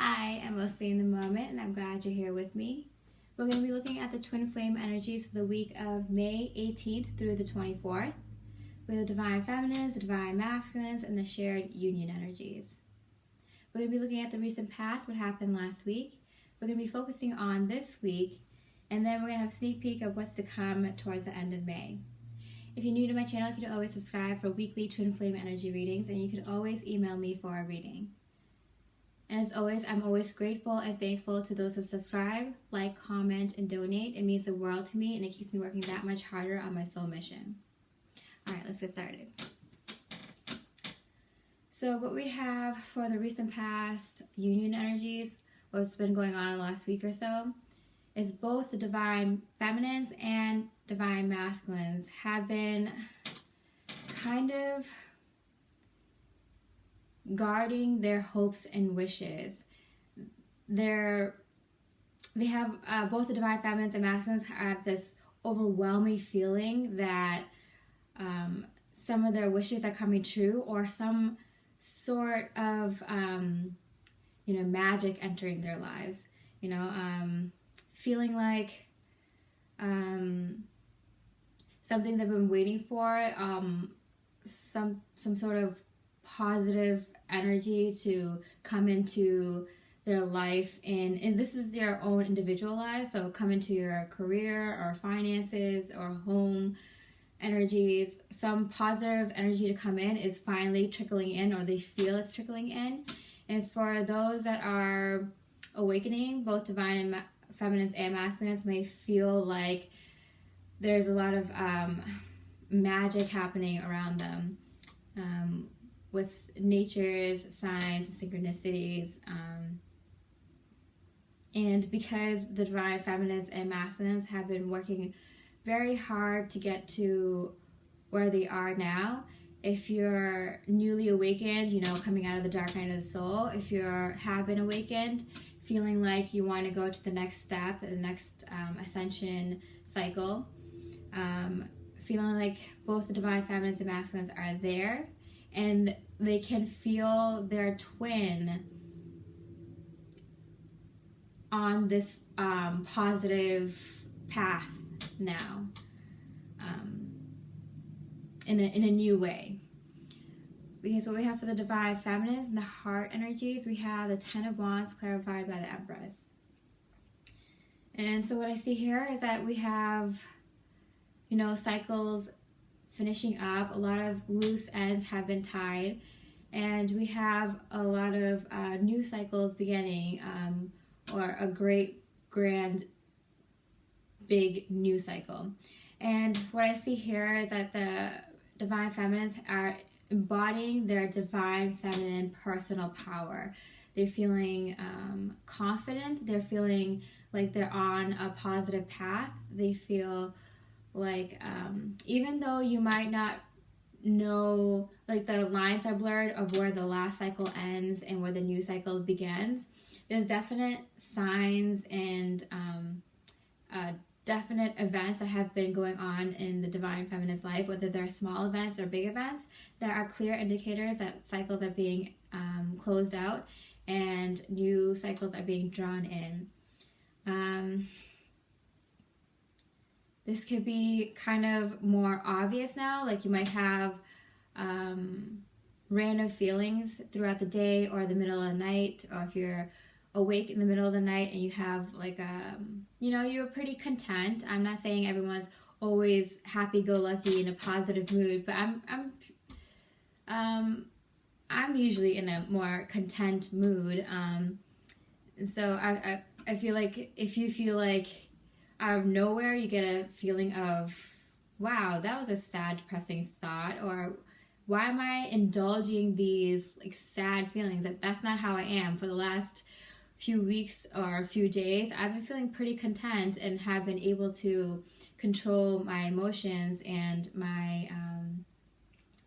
I am mostly in the moment, and I'm glad you're here with me. We're going to be looking at the twin flame energies for the week of May 18th through the 24th, with the divine feminines, the divine masculines, and the shared union energies. We're going to be looking at the recent past, what happened last week. We're going to be focusing on this week, and then we're going to have a sneak peek of what's to come towards the end of May. If you're new to my channel, you can always subscribe for weekly twin flame energy readings, and you can always email me for a reading. And as always, I'm always grateful and thankful to those who subscribe, like, comment, and donate. It means the world to me, and it keeps me working that much harder on my soul mission. All right, let's get started. So what we have for the recent past union energies, what's been going on in the last week or so, is both the divine feminines and divine masculines have been kind of guarding their hopes and wishes. They have both the divine feminines and masculines have this overwhelming feeling that some of their wishes are coming true, or some sort of magic entering their lives. Feeling like something they've been waiting for, some sort of positive energy to come into their life, and this is their own individual lives, so come into your career or finances or home energies. Some positive energy to come in is finally trickling in, or they feel it's trickling in. And for those that are awakening, both divine and feminines and masculines may feel like there's a lot of magic happening around them, with nature's signs and synchronicities, and because the divine feminines and masculines have been working very hard to get to where they are now. If you're newly awakened, coming out of the dark night of the soul, if you have been awakened, feeling like you want to go to the next step, the next ascension cycle, feeling like both the divine feminines and masculines are there, and they can feel their twin on this positive path now, in a new way. Because what we have for the divine feminines and the heart energies, we have the Ten of Wands clarified by the Empress. And so what I see here is that we have, cycles finishing up. A lot of loose ends have been tied, and we have a lot of new cycles beginning, or a great, grand, big new cycle. And what I see here is that the divine feminines are embodying their divine feminine personal power. They're feeling confident. They're feeling like they're on a positive path. They feel like even though you might not know, like the lines are blurred of where the last cycle ends and where the new cycle begins, there's definite signs and definite events that have been going on in the divine feminine's life, whether they're small events or big events. There are clear indicators that cycles are being closed out and new cycles are being drawn in. This could be kind of more obvious now, like you might have random feelings throughout the day or the middle of the night, or if you're awake in the middle of the night and you have like you're pretty content. I'm not saying everyone's always happy-go-lucky in a positive mood, but I'm usually in a more content mood. So I feel like if you feel like out of nowhere you get a feeling of, wow, that was a sad, depressing thought, or why am I indulging these like sad feelings? That's not how I am. For the last few weeks or a few days, I've been feeling pretty content and have been able to control my emotions and my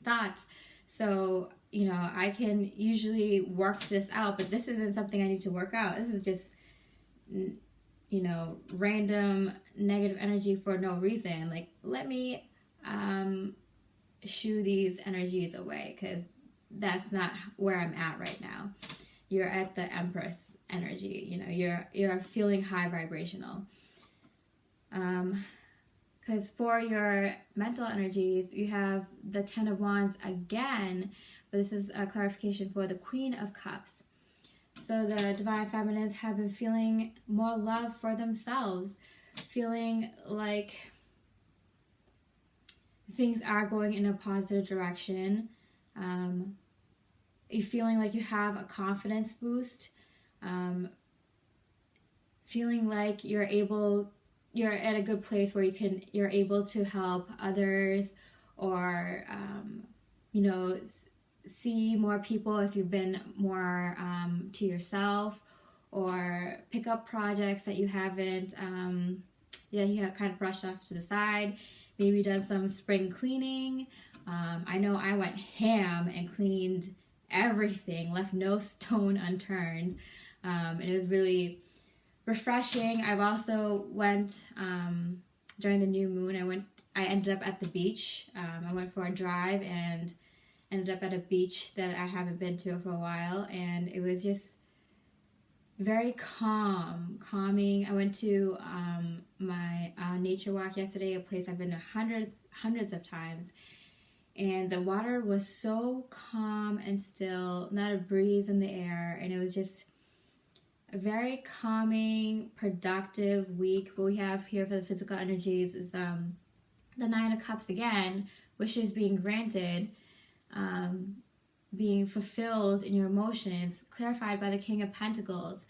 thoughts. So, I can usually work this out, but this isn't something I need to work out. This is just, random negative energy for no reason. Like, let me shoo these energies away, because that's not where I'm at right now. You're at the Empress energy. You know, you're feeling high vibrational. Because for your mental energies, you have the Ten of Wands again, but this is a clarification for the Queen of Cups. So the Divine Feminines have been feeling more love for themselves, feeling like things are going in a positive direction. You're feeling like you have a confidence boost, feeling like you're at a good place where you're able to help others, or see more people if you've been more to yourself, or pick up projects that you haven't you have kind of brushed off to the side. Maybe done some spring cleaning. I know I went ham and cleaned everything, left no stone unturned, and it was really refreshing. I've also went during the new moon. I ended up at the beach. I went for a drive and ended up at a beach that I haven't been to for a while, and it was just very calming. I went to my nature walk yesterday, a place I've been to hundreds of times, and the water was so calm and still, not a breeze in the air, and it was just a very calming, productive week. What we have here for the physical energies is the Nine of Cups again, wishes being granted, being fulfilled in your emotions, clarified by the King of Pentacles.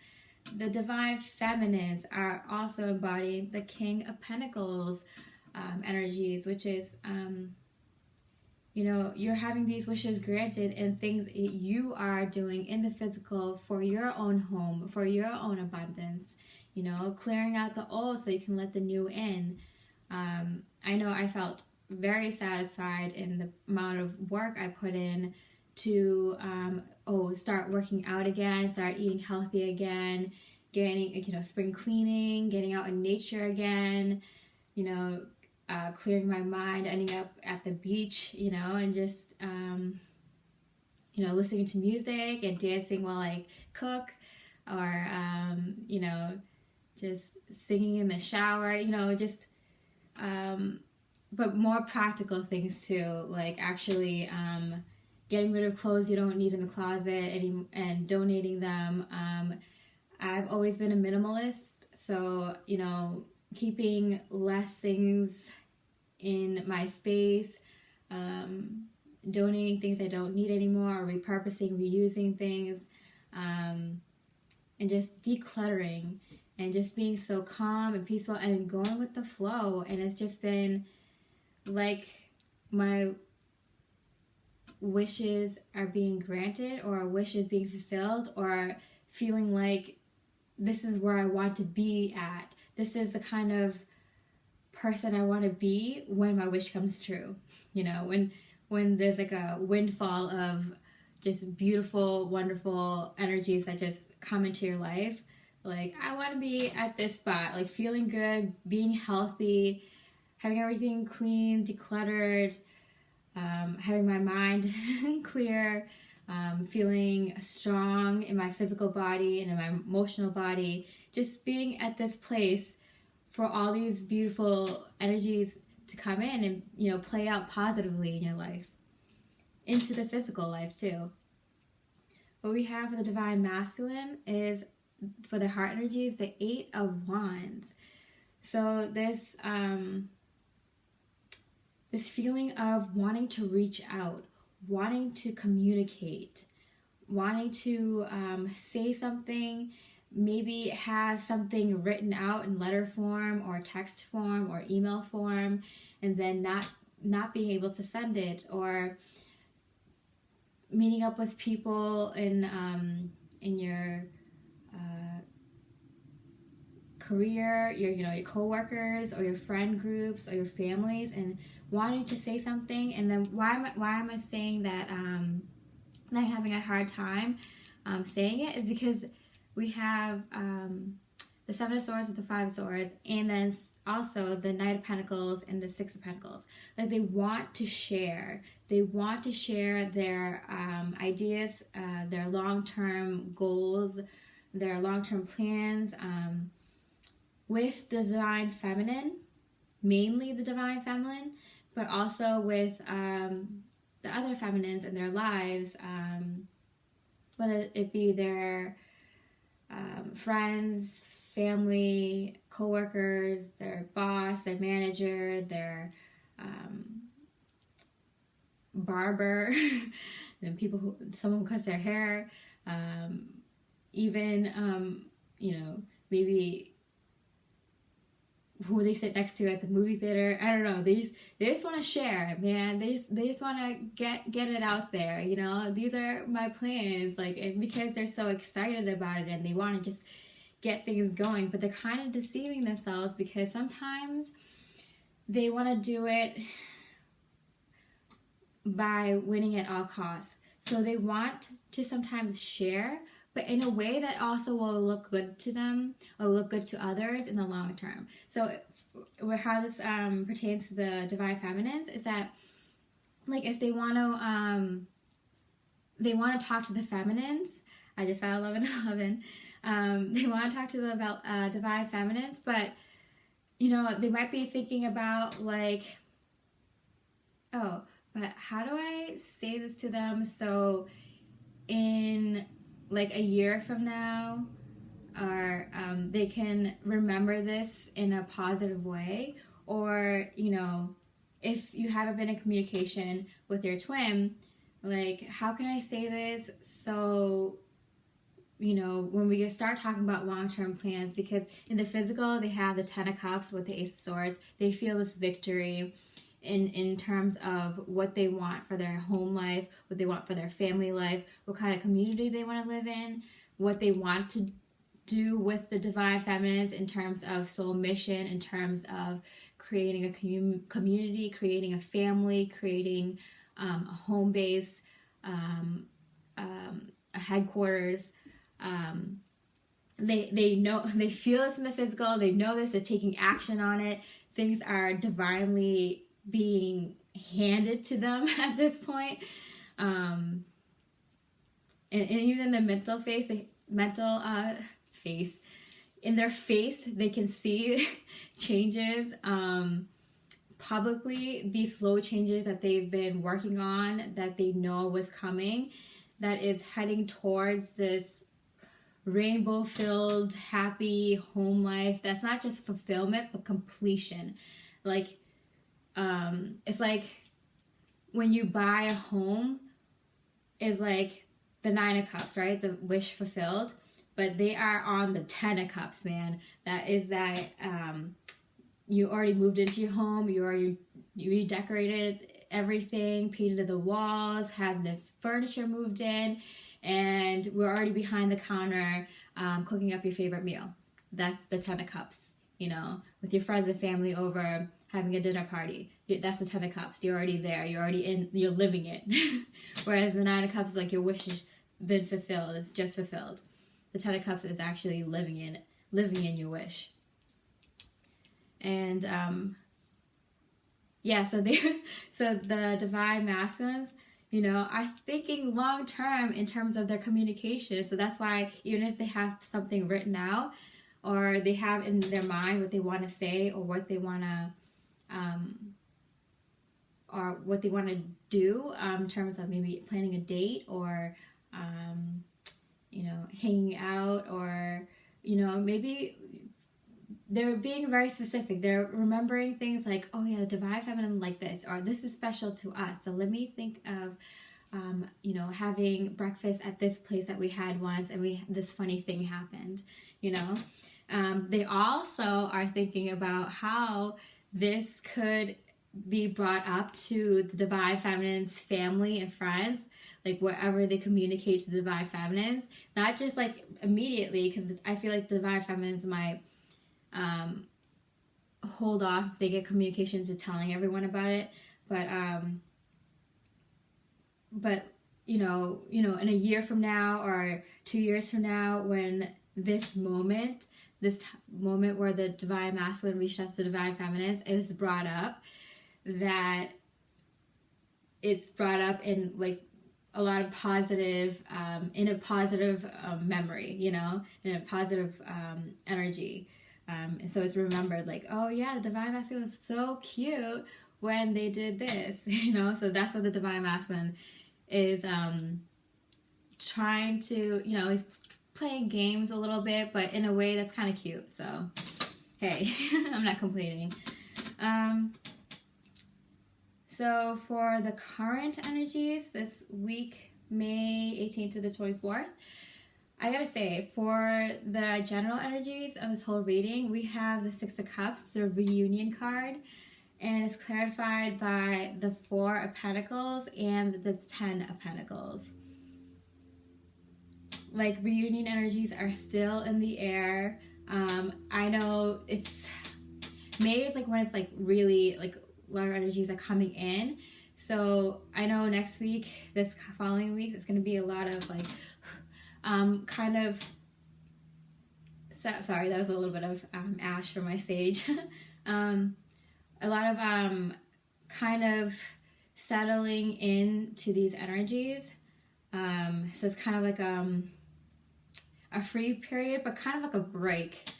The Divine Feminines are also embodying the King of Pentacles energies, which is, you're having these wishes granted in things that you are doing in the physical for your own home, for your own abundance, clearing out the old so you can let the new in. I know I felt very satisfied in the amount of work I put in to start working out again, start eating healthy again, getting spring cleaning, getting out in nature again, clearing my mind, ending up at the beach, and just listening to music and dancing while I cook, or just singing in the shower, but more practical things too, like actually getting rid of clothes you don't need in the closet and donating them. I've always been a minimalist, so keeping less things in my space, donating things I don't need anymore, or repurposing, reusing things, and just decluttering, and just being so calm and peaceful and going with the flow. And it's just been like my wishes are being granted, or a wish is being fulfilled, or feeling like this is where I want to be at. This is the kind of person I want to be when my wish comes true. When there's like a windfall of just beautiful, wonderful energies that just come into your life. Like, I want to be at this spot, like feeling good, being healthy, having everything clean, decluttered, having my mind clear, feeling strong in my physical body and in my emotional body, just being at this place for all these beautiful energies to come in and, play out positively in your life, into the physical life too. What we have for the Divine Masculine is, for the heart energies, the Eight of Wands. So this feeling of wanting to reach out, wanting to communicate, wanting to say something, maybe have something written out in letter form or text form or email form, and then not being able to send it, or meeting up with people in your career, your coworkers or your friend groups or your families, and wanting to say something. And then why am I saying that I'm having a hard time saying it, is because we have the Seven of Swords with the Five of Swords, and then also the Knight of Pentacles and the Six of Pentacles. Like, they want to share. They want to share their ideas, their long-term goals, their long-term plans with the divine feminine, mainly the divine feminine, but also with the other feminines in their lives, whether it be their friends, family, co-workers, their boss, their manager, their barber, and someone who cuts their hair, even maybe who they sit next to at the movie theater. I don't know. They just want to share, man. They just want to get it out there. These are my plans, and because they're so excited about it and they want to just get things going, but they're kind of deceiving themselves because sometimes they want to do it by winning at all costs. So they want to sometimes share, but in a way that also will look good to them or look good to others in the long term. So how this pertains to the divine feminines is that, if they want to talk to the feminines, I just saw 11:11. They want to talk to the divine feminines, but they might be thinking about but how do I say this to them so in a year from now, or they can remember this in a positive way, or if you haven't been in communication with your twin, how can I say this so when we start talking about long-term plans, because in the physical they have the 10 of Cups with the Ace of Swords, they feel this victory in terms of what they want for their home life, what they want for their family life, what kind of community they want to live in, what they want to do with the divine feminines in terms of soul mission, in terms of creating a community, creating a family, creating a home base, a headquarters. They know, they feel this in the physical, they know this, they're taking action on it. Things are divinely being handed to them at this point. And even in the mental face, in their face, they can see changes publicly, these slow changes that they've been working on, that they know was coming, that is heading towards this rainbow-filled, happy home life that's not just fulfillment, but completion. It's like when you buy a home, is like the 9 of Cups, right? The wish fulfilled. But they are on the 10 of Cups, man. That is that you already moved into your home, you redecorated everything, painted the walls, have the furniture moved in, and we're already behind the counter cooking up your favorite meal. That's the 10 of Cups, with your friends and family over, having a dinner party. That's the 10 of Cups. You're already there. You're already in. You're living it. Whereas the 9 of Cups is like your wish has been fulfilled. It's just fulfilled. The 10 of Cups is actually living in your wish. And so the divine masculines, are thinking long term in terms of their communication. So that's why even if they have something written out, or they have in their mind what they want to say, or what they want to do in terms of maybe planning a date, or hanging out, or maybe they're being very specific. They're remembering things like, oh yeah, the divine feminine like this, or this is special to us, so let me think of having breakfast at this place that we had once, and this funny thing happened. They also are thinking about how this could be brought up to the divine feminine's family and friends, wherever they communicate to the divine feminines, not just immediately, because I feel like the divine feminines might hold off if they get communication to telling everyone about it, but in a year from now or 2 years from now, when this moment where the divine masculine reached out to the divine feminines, it was brought up, that it's brought up in a lot of positive, in a positive memory, you know, in a positive energy. And so it's remembered like, oh yeah, the divine masculine was so cute when they did this, you know. So that's what the divine masculine is trying to, you know, he's playing games a little bit, but in a way that's kind of cute. So hey, I'm not complaining. So for the current energies this week, May 18th to the 24th, I gotta say, for the general energies of this whole reading, we have the Six of Cups, the reunion card, and it's clarified by the Four of Pentacles and the Ten of Pentacles. Like, reunion energies are still in the air. I know it's May is like when it's like really like a lot of energies are coming in. So I know next week, this following week, it's going to be a lot of like kind of, sorry, that was a little bit of ash from my sage. A lot of kind of settling into these energies. So it's kind of like a free period, but kind of like a break.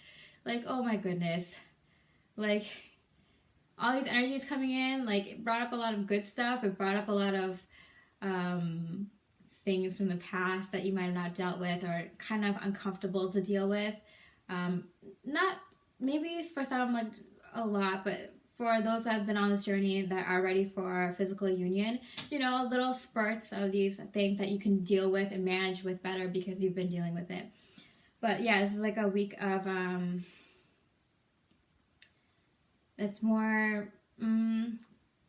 Like, oh my goodness, like all these energies coming in, like it brought up a lot of good stuff. It brought up a lot of things from the past that you might have not dealt with, or kind of uncomfortable to deal with. Not maybe for some like a lot, but for those that have been on this journey that are ready for physical union, you know, little spurts of these things that you can deal with and manage with better because you've been dealing with it. But yeah, this is like a week of it's more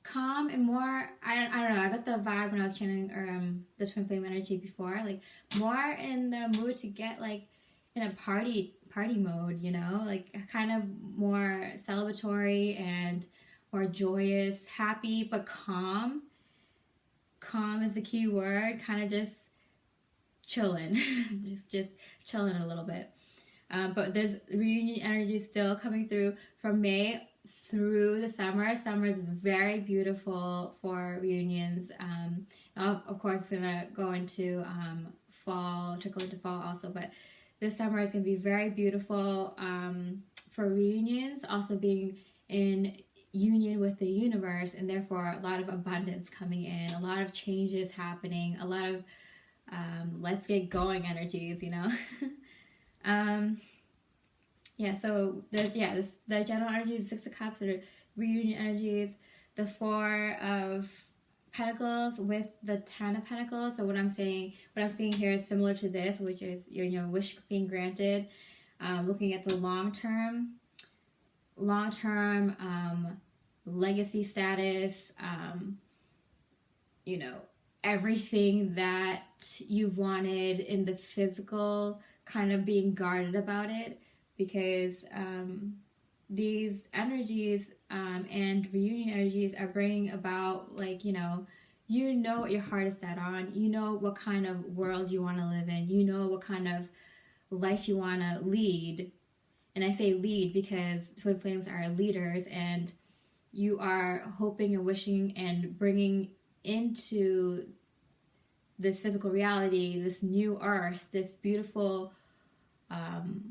calm and more, I don't know, I got the vibe when I was channeling the twin flame energy before, like more in the mood to get like in a party mode, you know, like kind of more celebratory and more joyous, happy, but calm. Calm is the key word, kind of just chilling, just chilling a little bit. But there's reunion energy still coming through from May through the summer. Summer is very beautiful for reunions. Of course, it's gonna go into fall, trickle into fall also, but this summer is gonna be very beautiful for reunions, also being in union with the universe, and therefore a lot of abundance coming in, a lot of changes happening, a lot of let's get going energies, you know. Yeah, so there's the general energies, Six of Cups, or reunion energies, the Four of Pentacles with the Ten of Pentacles. So what I'm seeing here is similar to this, which is your wish being granted. Looking at the long term legacy status, you know, everything that you've wanted in the physical, kind of being guarded about it, because these energies and reunion energies are bringing about, like, you know what your heart is set on, you know what kind of world you want to live in, you know what kind of life you want to lead. And I say lead because twin flames are leaders, and you are hoping and wishing and bringing into this physical reality, this new earth, this beautiful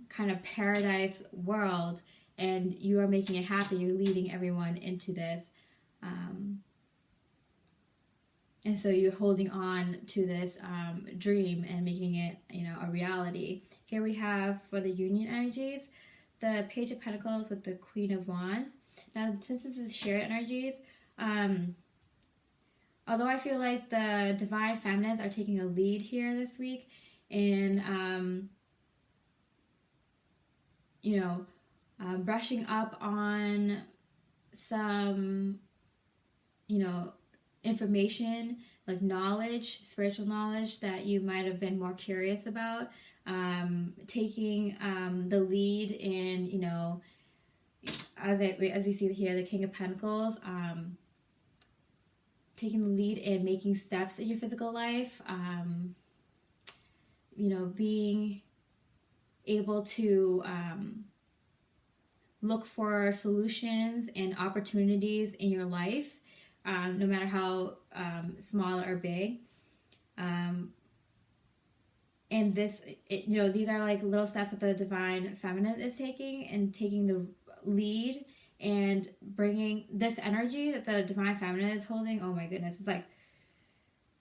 kind of paradise world, and you are making it happen. You're leading everyone into this, and so you're holding on to this dream and making it, you know, a reality. Here we have, for the union energies, the Page of Pentacles with the Queen of Wands. Now, since this is shared energies, although I feel like the divine feminines are taking a lead here this week, and you know, brushing up on some, you know, information, like knowledge, spiritual knowledge that you might have been more curious about, taking the lead in, you know, as we see here, the King of Pentacles, taking the lead in making steps in your physical life, you know, being able to look for solutions and opportunities in your life, no matter how small or big. And this, these are like little steps that the divine feminine is taking, and taking the lead and bringing this energy that the divine feminine is holding. Oh my goodness, it's like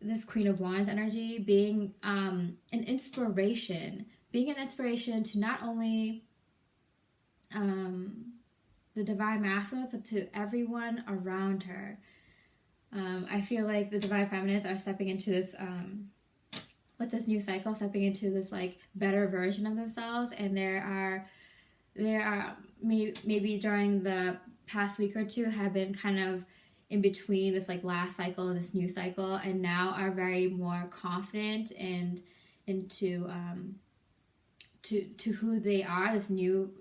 this Queen of Wands energy being an inspiration, to not only the divine masculine, but to everyone around her. I feel like the divine feminines are stepping into this, with this new cycle, stepping into this like better version of themselves. And there are maybe during the past week or two have been kind of in between this like last cycle and this new cycle, and now are very more confident and into to who they are, this new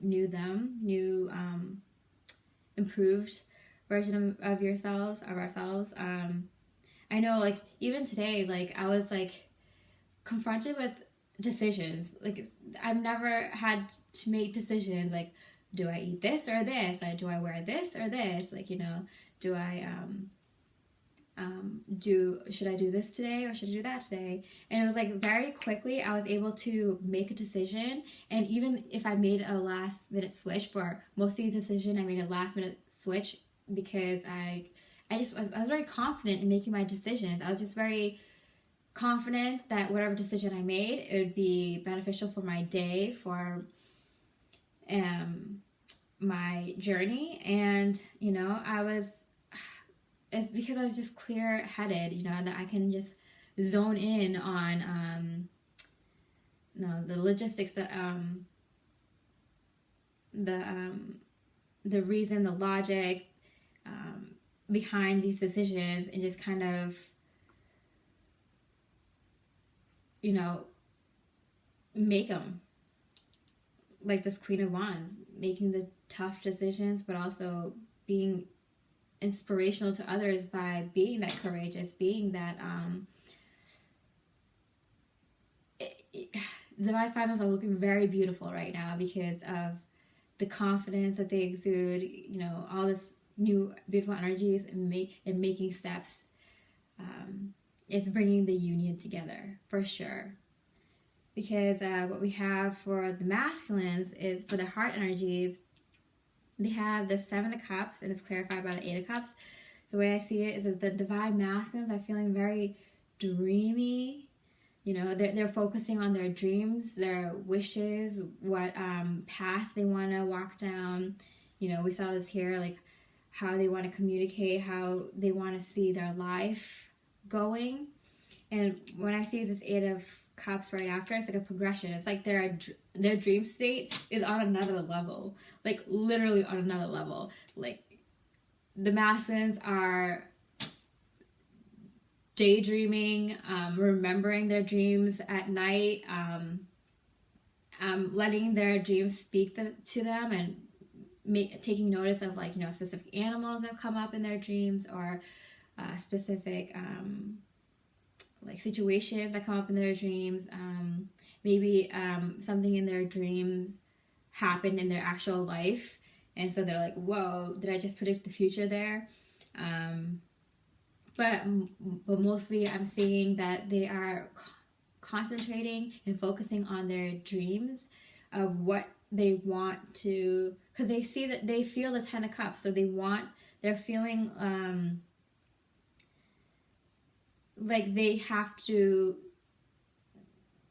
improved version of ourselves. I know, like, even today, like, I was like confronted with decisions. Like, I've never had to make decisions like, do I eat this or this? Like, do I wear this or this? Like, do I should I do this today or should I do that today? And it was like very quickly I was able to make a decision. And even if I made a last minute switch, for most of these decisions I made a last minute switch because I was very confident in making my decisions. I was just very confident that whatever decision I made, it would be beneficial for my day, for my journey. And it's because I was just clear-headed, that I can just zone in on the logistics, the reason, the logic behind these decisions, and just kind of make them like this Queen of Wands, making the tough decisions, but also being inspirational to others by being that courageous, being that the divine feminines are looking very beautiful right now because of the confidence that they exude, all this new beautiful energies, and making steps. Is bringing the union together for sure. Because what we have for the masculines is, for the heart energies, they have the 7 of Cups, and it's clarified by the 8 of Cups. So the way I see it is that the divine masculines are feeling very dreamy. They're focusing on their dreams, their wishes, what path they want to walk down. We saw this here, like how they want to communicate, how they want to see their life going. And when I see this 8 of Cups right after, it's like a progression. It's like their dream state is on another level, like literally on another level. Like the masculines are daydreaming, remembering their dreams at night, letting their dreams speak to them, and taking notice of like specific animals that come up in their dreams, or specific like situations that come up in their dreams. Maybe something in their dreams happened in their actual life, and so they're like, whoa, did I just predict the future there? But mostly I'm seeing that they are concentrating and focusing on their dreams of what they want to, because they feel the 10 of Cups, so they're feeling like they have to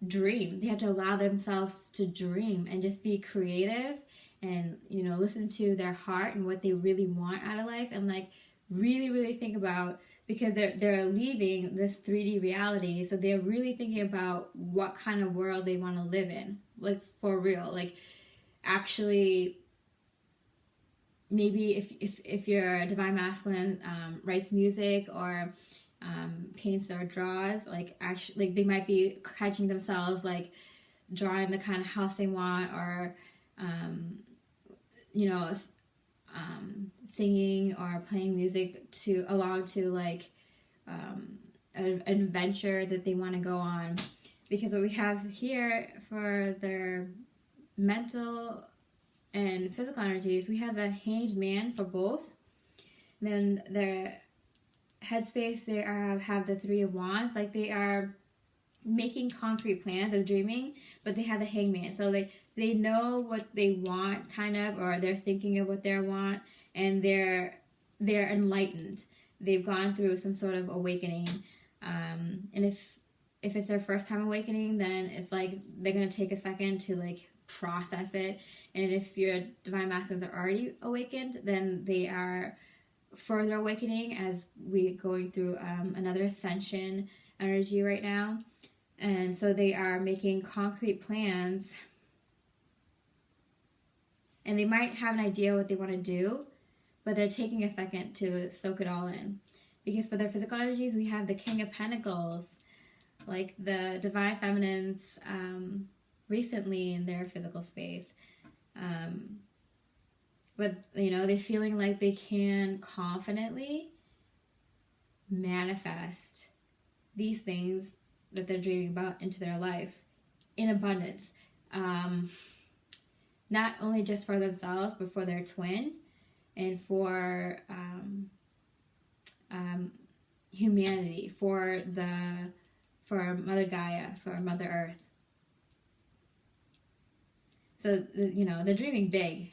dream. They have to allow themselves to dream and just be creative, and listen to their heart and what they really want out of life, and like really, really think about, because they're leaving this 3D reality, so they're really thinking about what kind of world they want to live in, like for real. Like actually, maybe if you're a divine masculine, writes music or paints or draws, like actually, like they might be catching themselves like drawing the kind of house they want, or singing or playing music along to like an adventure that they want to go on. Because what we have here for their mental and physical energies, we have a Hanged Man for both. Then their headspace, they have the 3 of Wands. Like they are making concrete plans of dreaming, but they have the hangman. So they know what they want, kind of, or they're thinking of what they want, and they're enlightened. They've gone through some sort of awakening. And if it's their first time awakening, then it's like they're going to take a second to like process it. And if your divine masculines are already awakened, then they are further awakening as we're going through another ascension energy right now. And so they are making concrete plans, and they might have an idea what they want to do, but they're taking a second to soak it all in. Because for their physical energies, we have the King of Pentacles, like the divine feminines recently in their physical space. But, they're feeling like they can confidently manifest these things that they're dreaming about into their life in abundance. Not only just for themselves, but for their twin and for humanity, for Mother Gaia, for Mother Earth. So, they're dreaming big.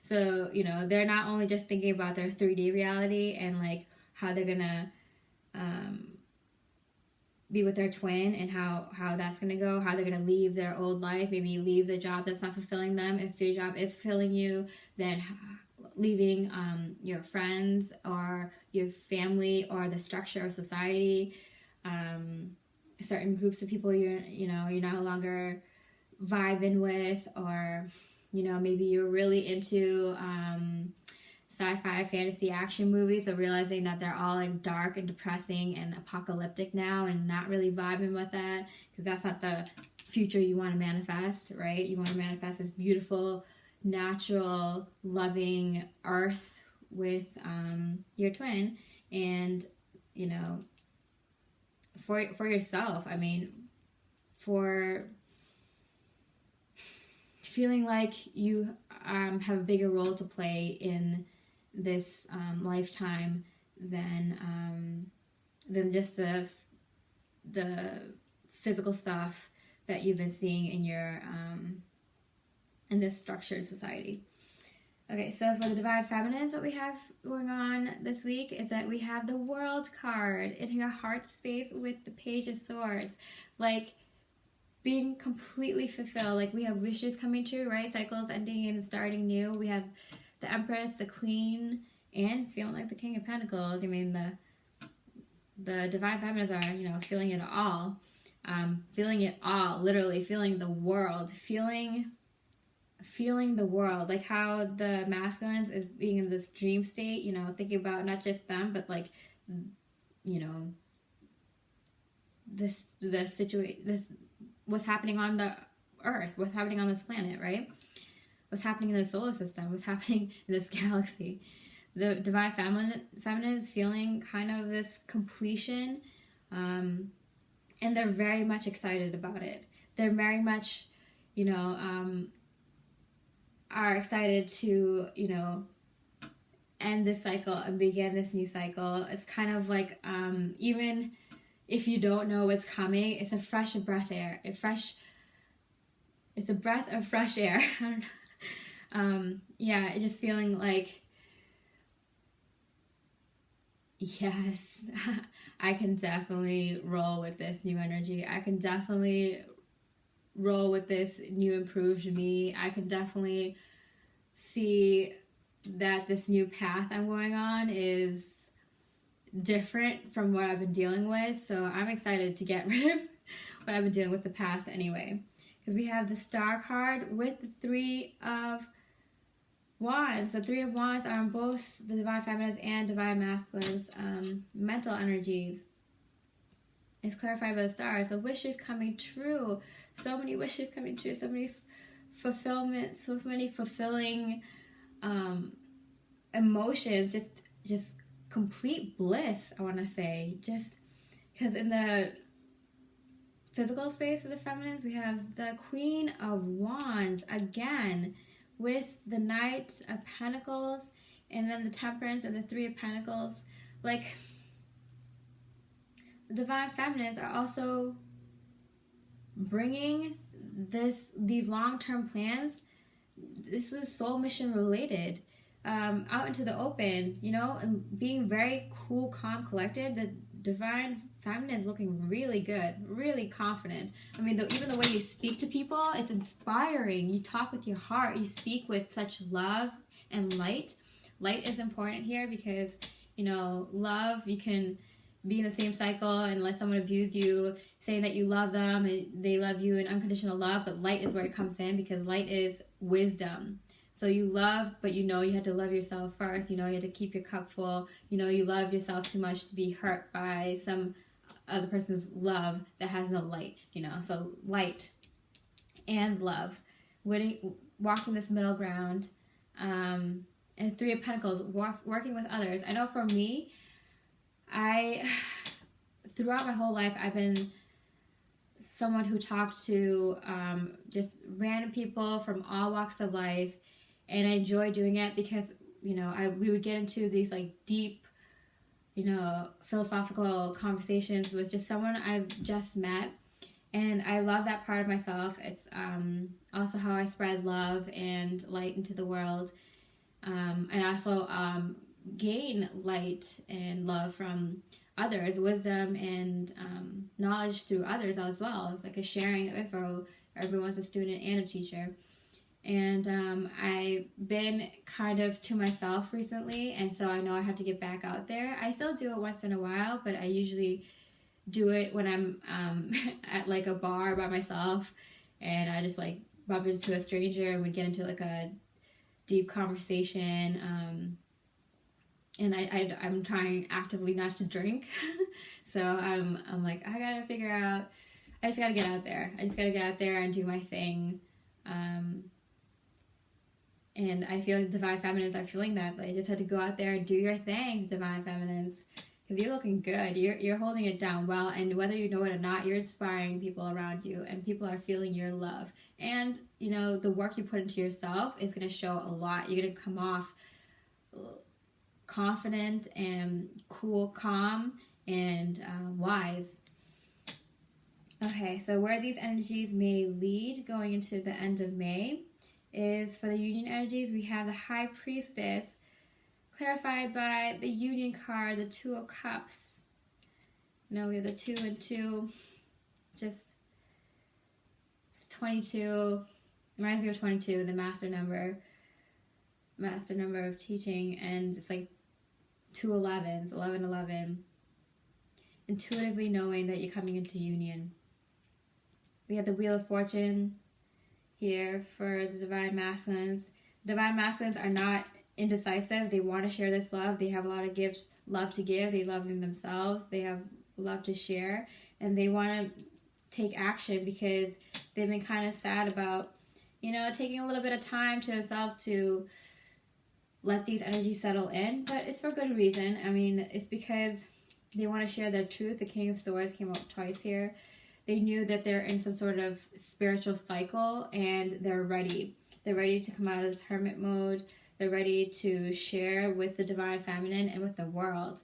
So, they're not only just thinking about their 3D reality and like how they're gonna be with their twin and how that's gonna go, how they're gonna leave their old life, maybe leave the job that's not fulfilling them. If your job is fulfilling you, then leaving your friends or your family or the structure of society, certain groups of people you're no longer vibing with, or maybe you're really into sci-fi fantasy action movies, but realizing that they're all like dark and depressing and apocalyptic now, and not really vibing with that, because that's not the future you want to manifest, right? You want to manifest this beautiful, natural, loving earth with your twin, and for yourself. I mean, for feeling like you have a bigger role to play in this lifetime than just the physical stuff that you've been seeing in your in this structured society. Okay, so for the Divine Feminines, what we have going on this week is that we have the World card in your heart space with the Page of Swords. Like, being completely fulfilled. Like, we have wishes coming true, right? Cycles ending and starting new. We have the Empress, the Queen, and feeling like the King of Pentacles. I mean, the Divine Feminines are, feeling it all. Feeling it all, literally feeling the world, feeling the world, like how the masculines is being in this dream state, thinking about not just them, but like, the situation, what's happening on the earth, what's happening on this planet, right? What's happening in the solar system, what's happening in this galaxy. The Divine Feminine is feeling kind of this completion, and they're very much excited about it. They're very much, are excited to, end this cycle and begin this new cycle. It's kind of like, even if you don't know what's coming, it's a fresh breath air. It's a breath of fresh air. I don't know. It's just feeling like, yes, I can definitely roll with this new energy. I can definitely roll with this new improved me. I can definitely see that this new path I'm going on is different from what I've been dealing with. So I'm excited to get rid of what I've been dealing with the past anyway. Because we have the Star card with the Three of Wands. The Three of Wands are on both the Divine Feminines and Divine Masculines mental energies. It's clarified by the stars. So wishes coming true. So many wishes coming true. So many fulfillment. So many fulfilling emotions. Just complete bliss, I want to say. Just because in the physical space for the feminines, we have the Queen of Wands again with the Knight of Pentacles, and then the Temperance and the Three of Pentacles. Like, the Divine Feminines are also bringing these long-term plans, this is soul mission related, out into the open, and being very cool, calm, collected. The divine feminine is looking really good, really confident. I mean, even the way you speak to people, it's inspiring. You talk with your heart. You speak with such love and light. Light is important here because, love, you can be in the same cycle and let someone abuse you, saying that you love them and they love you in unconditional love, but light is where it comes in because light is wisdom. So you love, but you had to love yourself first. You had to keep your cup full. You love yourself too much to be hurt by some other person's love that has no light. So light and love, walking this middle ground, and Three of Pentacles, working with others. I know for me, throughout my whole life, I've been someone who talked to just random people from all walks of life. And I enjoy doing it because, we would get into these deep, philosophical conversations with just someone I've just met. And I love that part of myself. It's also how I spread love and light into the world. And also gain light and love from others, wisdom and knowledge through others as well. It's like a sharing of info. Everyone's a student and a teacher. And I've been kind of to myself recently, and so I know I have to get back out there. I still do it once in a while, but I usually do it when I'm at a bar by myself, and I just bump into a stranger and would get into a deep conversation. And I'm trying actively not to drink, so I'm I gotta figure out. I just gotta get out there. I just gotta get out there and do my thing. And I feel divine feminines are feeling that. You just had to go out there and do your thing, divine feminines, because you're looking good. You're holding it down well, and whether you know it or not, you're inspiring people around you, and people are feeling your love. And the work you put into yourself is going to show a lot. You're going to come off confident and cool, calm, and wise. Okay, so where these energies may lead going into the end of May is for the union energies. We have the High Priestess, clarified by the Union card, the Two of Cups. We have the 2 and 2, just 22. Reminds me of 22, the master number of teaching, and it's 2 11s, 11 11. Intuitively knowing that you're coming into union. We have the Wheel of Fortune here for the divine masculines. Divine masculines are not indecisive. They want to share this love. They have a lot of love to give. They love in themselves. They have love to share, and they want to take action because they've been kind of sad about, taking a little bit of time to themselves to let these energies settle in. But it's for good reason. I mean, it's because they want to share their truth. The King of Swords came up twice here. They knew that they're in some sort of spiritual cycle, and they're ready. They're ready to come out of this hermit mode. They're ready to share with the divine feminine and with the world.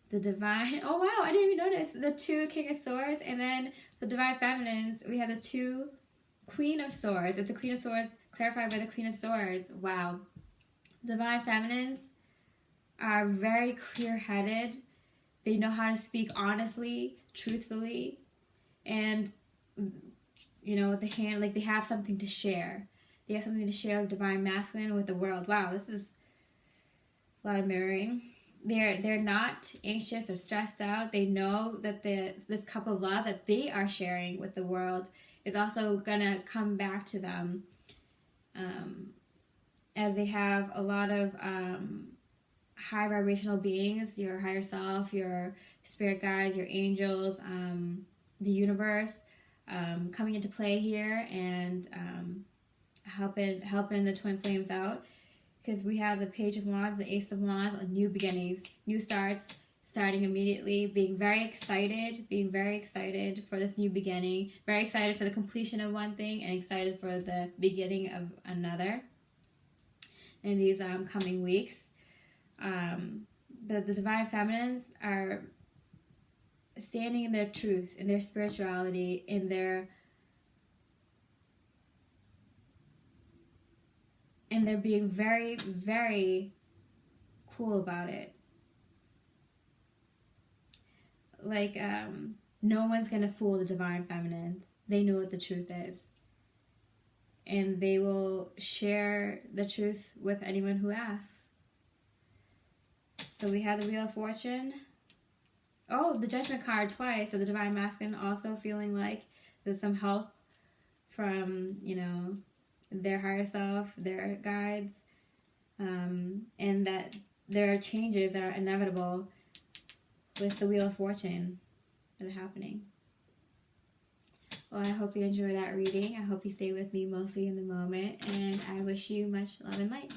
The divine, oh wow, I didn't even notice. The 2 King of Swords, and then the divine feminines, we have the 2 Queen of Swords. It's the Queen of Swords clarified by the Queen of Swords. Wow. Divine feminines are very clear-headed. They know how to speak honestly, truthfully, and with the hand, they have something to share. They have something to share with divine masculine, with the world. Wow, this is a lot of mirroring. They're not anxious or stressed out. They know that this cup of love that they are sharing with the world is also gonna come back to them, as they have a lot of high vibrational beings, your higher self, your spirit guides, your angels, the universe, coming into play here and helping the twin flames out, because we have the Page of Wands, the Ace of Wands, new beginnings, new starts, starting immediately, being very excited for this new beginning, very excited for the completion of one thing, and excited for the beginning of another in these coming weeks. But the divine feminines are standing in their truth, in their spirituality, in their And they're being very, very cool about it. Like, no one's going to fool the divine feminine. They know what the truth is. And they will share the truth with anyone who asks. So we have the Wheel of Fortune. Oh, the Judgment card twice. So the divine masculine also feeling like there's some help from, you know, their higher self, their guides, and that there are changes that are inevitable with the Wheel of Fortune that are happening. Well, I hope you enjoy that reading. I hope you stay with me mostly in the moment, and I wish you much love and light.